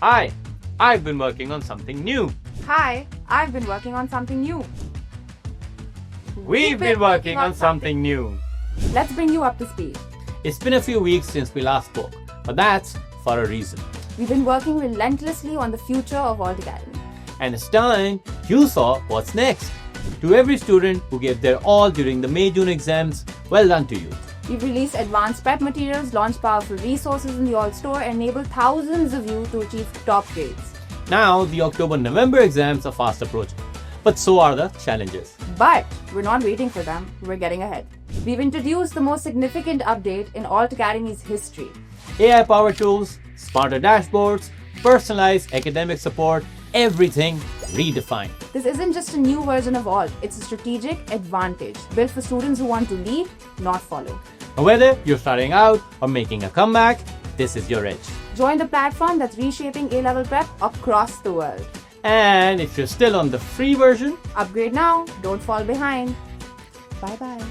Hi, I've been working on something new. Hi, I've been working on something new. We've been working on something new. Let's bring you up to speed. It's been a few weeks since we last spoke, but that's for a reason. We've been working relentlessly on the future of Alt Academy. And it's time you saw what's next. To every student who gave their all during the May-June exams, well done to you. We've released advanced prep materials, launched powerful resources in the Alt Store, and enabled thousands of you to achieve top grades. Now, the October-November exams are fast approaching, but so are the challenges. But we're not waiting for them, we're getting ahead. We've introduced the most significant update in Alt Academy's history. AI-powered tools, smarter dashboards, personalized academic support, everything redefined. This isn't just a new version of Alt, it's a strategic advantage built for students who want to lead, not follow. And whether you're starting out or making a comeback, this is your edge. Join the platform that's reshaping A-level prep across the world. And if you're still on the free version, Upgrade now, don't fall behind. Bye-bye.